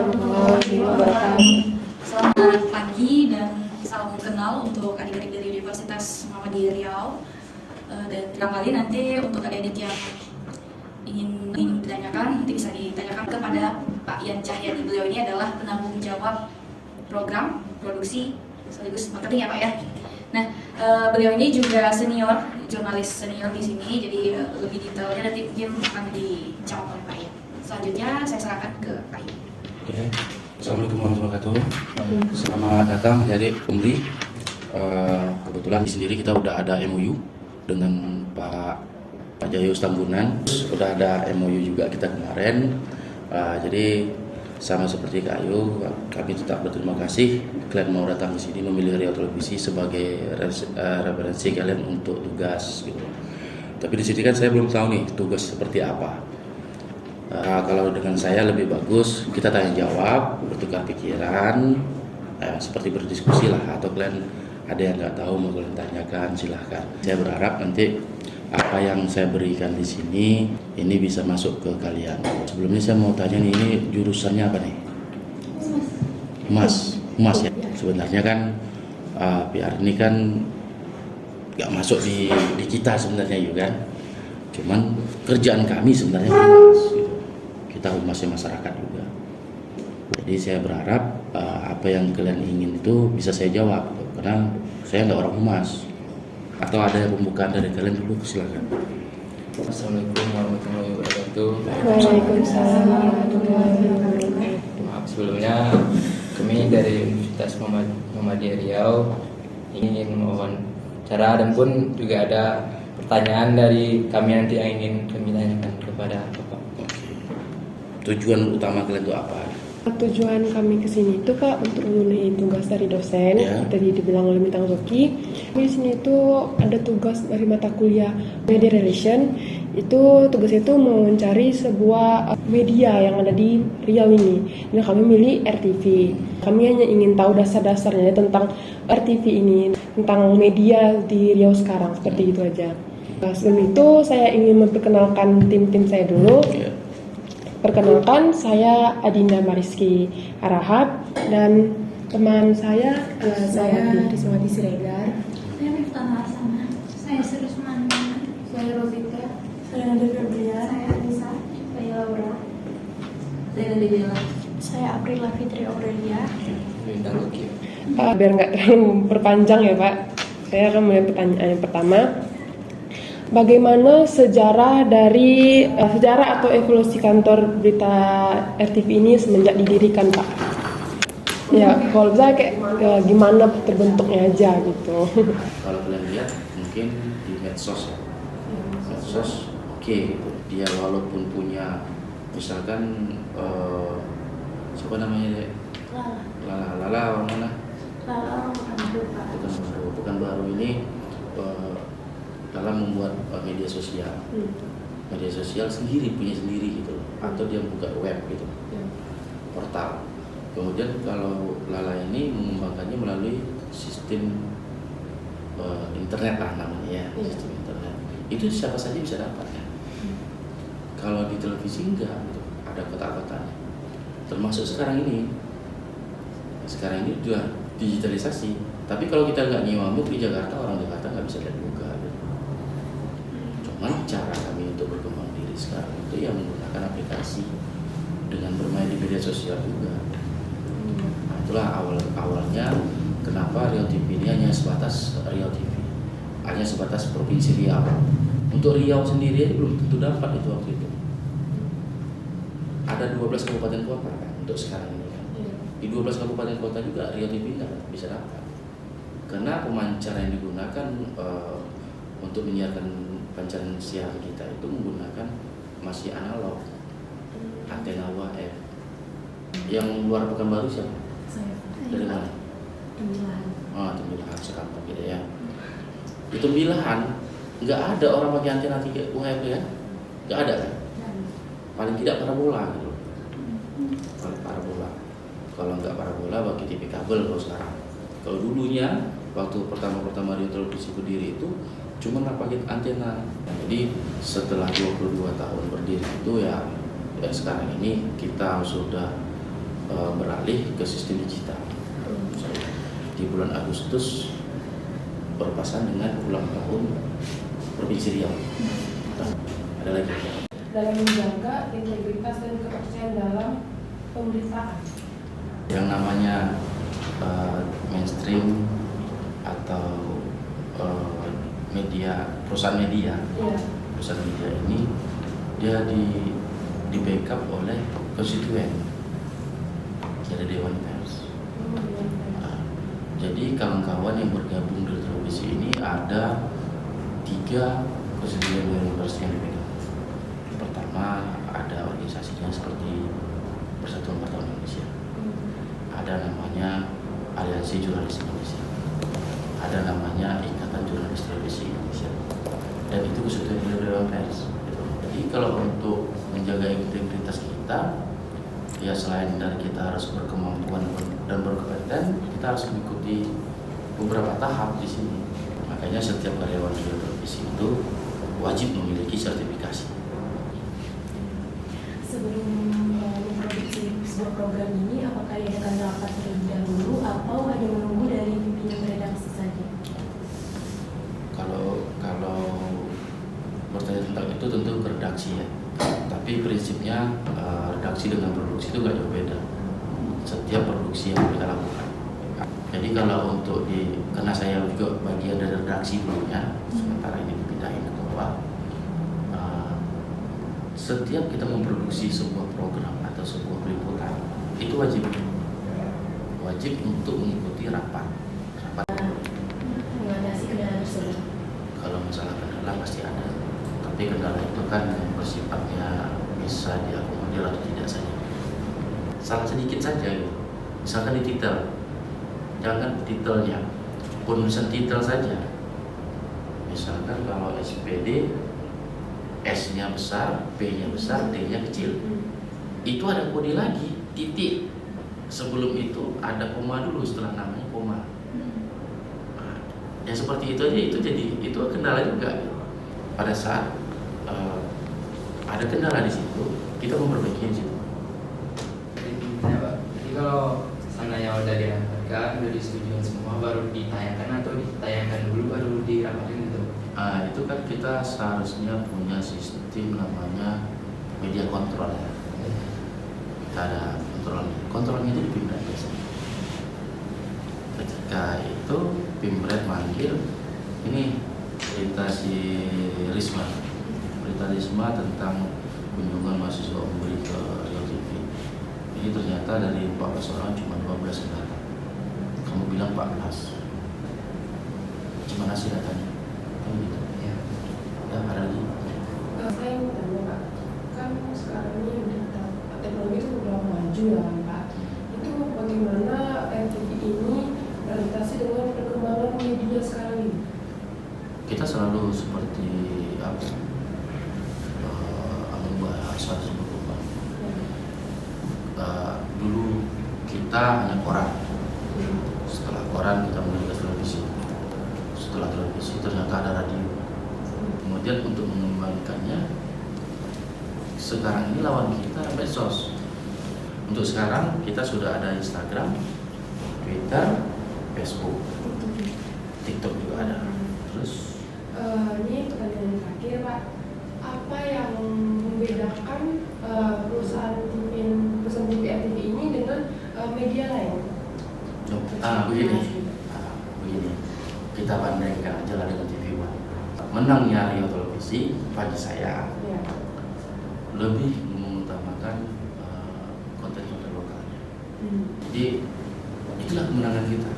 warahmatullahi wabarakatuh. Selamat pagi dan salam kenal untuk adik-adik dari Universitas Muhammadiyah Riau. Dan barangkali nanti untuk adik-adik yang ingin ditanyakan, nanti bisa ditanyakan kepada Pak Ian Cahyadi. Beliau ini adalah penanggung jawab program produksi sekaligus marketing ya Pak ya. Nah, beliau ini juga jurnalis senior di sini, jadi lebih detailnya nanti mungkin akan dijawab oleh Pak Ian. Selanjutnya saya serahkan ke Pak Ian. Oke. Assalamualaikum warahmatullahi wabarakatuh. Selamat datang adik pembeli. Kebetulan di sendiri kita udah ada MOU dengan Pak Jayus Tambunan. Udah ada MOU juga kita kemarin. Jadi sama seperti Kak Ayu, kami tetap berterima kasih kalian mau datang di sini memilih Riau Televisi sebagai referensi kalian untuk tugas gitu. Tapi di sini kan saya belum tahu nih tugas seperti apa. Kalau dengan saya lebih bagus kita tanya jawab, bertukar pikiran, seperti berdiskusi lah. Atau kalian ada yang nggak tahu mau kalian tanyakan, silahkan. Saya berharap nanti apa yang saya berikan di sini ini bisa masuk ke kalian. Sebelumnya saya mau tanya nih, ini jurusannya apa nih? Humas ya. Sebenarnya kan PR ini kan nggak masuk di kita sebenarnya juga kan. Cuman kerjaan kami sebenarnya humas. Gitu. Kita humasnya masyarakat juga. Jadi saya berharap apa yang kalian ingin itu bisa saya jawab. Karena saya nggak orang humas. Atau ada pembukaan dari kalian dulu, silakan. Assalamualaikum warahmatullahi wabarakatuh. Waalaikumsalam warahmatullahi wabarakatuh. Maaf sebelumnya kami dari Universitas Muhammadiyah Riau ingin mewawancara dan pun juga ada pertanyaan dari kami nanti yang ingin kami tanyakan kepada Bapak. Tujuan utama kalian itu apa? Tujuan kami ke sini itu Pak untuk memenuhi tugas dari dosen. Ya. Tadi dibilang oleh Bintang Zoki. Di sini itu ada tugas dari mata kuliah Media Relation. Itu tugas itu mencari sebuah media yang ada di Riau ini. Dan kami milih RTV. Kami hanya ingin tahu dasar-dasarnya tentang RTV ini, tentang media di Riau sekarang, seperti itu aja. Nah, sebelum itu saya ingin memperkenalkan tim saya dulu. Ya. Perkenalkan, saya Adinda Mariski Arahap dan teman saya Rismawati Siregar. Saya Miftah Hasanah. Saya Sirusman. Saya Rosita. Saya Nadia Febrian. Saya Anissa. Saya Laura. Saya Nadia Bella. Saya Aprila Fitri Aurelia. Bintang Zoki. Biar nggak terlalu perpanjang ya Pak, saya akan mulai pertanyaan yang pertama. Bagaimana sejarah atau evolusi kantor berita RTV ini semenjak didirikan Pak? Ya, kalau bisa kayak gimana terbentuknya aja gitu. Kalau kalian lihat mungkin di medsos ya. Medsos oke, dia walaupun punya misalkan siapa namanya deh? Lala orang mana? Bukan baru ini dalam membuat media sosial. Media sosial punya sendiri gitu, atau dia buka web gitu, portal. Kemudian kalau Lala ini mengembangkannya melalui sistem internet lah namanya ya, sistem internet. Itu siapa saja bisa dapat kan. Kalau di televisi enggak gitu, ada kotak-kotaknya. Termasuk sekarang ini juga digitalisasi. Tapi kalau kita nggak nyamuk di Jakarta, orang Jakarta nggak bisa lihat muka. Gitu. Cuman cara kami untuk berkembang diri sekarang itu ya menggunakan aplikasi dengan bermain di media sosial juga. Nah, itulah awalnya kenapa Riau TV ini hanya sebatas Riau TV, hanya sebatas provinsi Riau. Untuk Riau sendiri belum tentu dapat itu waktu itu. Ada 12 kabupaten kota kan untuk sekarang ini kan. Di 12 kabupaten kota juga Riau TV nggak bisa dapat. Karena pemancar yang digunakan untuk menyiarkan pancaran siaran kita itu menggunakan masih analog, antena UHF. Yang luar Pekanbaru siapa? Saya. Dari mana? Tembilahan. Tembilahan sekampung gitu ya. Di Tembilahan nggak ada orang pakai antena UHF ya? Nggak ada kan? Paling tidak parabola gitu. Paling parabola. Kalau nggak parabola pakai TV kabel kalau sekarang. Kalau dulunya waktu pertama Riau Televisi berdiri itu cuma pakai antena. Jadi setelah 22 tahun berdiri itu ya sekarang ini kita sudah beralih ke sistem digital. Di bulan Agustus berpasan dengan ulang tahun Provinsi Riau. Ada lagi dalam menjaga integritas dan kepercayaan dalam pemberitaan. yang namanya mainstream atau perusahaan media ini dia di backup oleh konstituen, jadi Dewan Pers. Jadi kawan-kawan yang bergabung di televisi ini ada 3 konstituen Dewan Pers yang dipegang. Pertama ada organisasinya seperti Persatuan Wartawan Indonesia, ada namanya Aliansi Jurnalis Indonesia, ada namanya Ikatan Jurnalis Televisi Indonesia, dan itu konstituen dari Dewan Pers. Jadi kalau untuk menjaga integritas kita, ya selain dari kita harus berkemampuan dan berkompeten, kita harus mengikuti beberapa tahap di sini. Makanya setiap karyawan radio televisi itu wajib memiliki sertifikasi. Sebelum memproduksi sebuah program ini, apakah diadakan rapat terlebih dahulu atau hanya menunggu dari pimpinan redaksi saja? Kalau bertanya tentang itu tentu ke redaksi ya. Tapi prinsipnya redaksi dengan produksi itu nggak jauh beda. Setiap produksi yang kita lakukan. Jadi kalau untuk karena saya juga bagian dari redaksi dulunya, sementara ini dipindahin ke bawah. Setiap kita memproduksi sebuah program atau sebuah peliputan, itu wajib untuk mengikuti rapat. Mengatasi kendala tersebut. Kalau masalah kendala pasti ada, tapi kendala itu kan yang bersifatnya bisa diakomodir atau tidak saja. Salah sedikit saja gitu. Misalkan di titel, jangan titelnya, penulisan titel saja. Misalkan kalau SPD, S-nya besar, P-nya besar, D-nya kecil. Itu ada kode lagi, titik. Sebelum itu ada koma dulu, setelah namanya koma. Ya seperti itu aja, itu kendala juga. Pada saat ada kendala di situ, kita memperbaiki di situ. Jadi kalau seandainya udah dirapatkan, udah disetujui semua, baru ditayangkan atau ditayangkan dulu baru dirapatkan gitu? Itu kan kita seharusnya punya sistem namanya media kontrol ya. Kita ada kontrolnya itu di Pimret biasanya. Ketika itu Pimret manggil, ini berita Risma tentang kunjungan mahasiswa UMBRI ke Riau TV. Ini ternyata dari 14 orang cuma 12 yang datang. Kamu bilang 14. Gimana sih datanya? Kan gitu. Ya. Ya ada lagi. Saya mau tanya Pak, kan sekarang ini digital teknologi itu udah maju ya Pak. Itu bagaimana RTV ini beradaptasi dengan perkembangan media sekarang ini? Kita selalu seperti bahasa berubah. Dulu kita hanya koran. Setelah koran kita mulai ke televisi. Setelah televisi ternyata ada radio. Kemudian untuk mengembangkannya, sekarang ini lawan kita medsos. Untuk sekarang kita sudah ada Instagram, Twitter, Facebook, TikTok juga ada. Terus ini pertanyaan terakhir Pak, apa yang membedakan perusahaan TV RTV ini dengan media lain? Begini, kita bandingkan aja lah dengan TV One. Menangnya Riau Televisi bagi saya lebih mengutamakan konten-konten lokalnya. Jadi itulah kemenangan kita.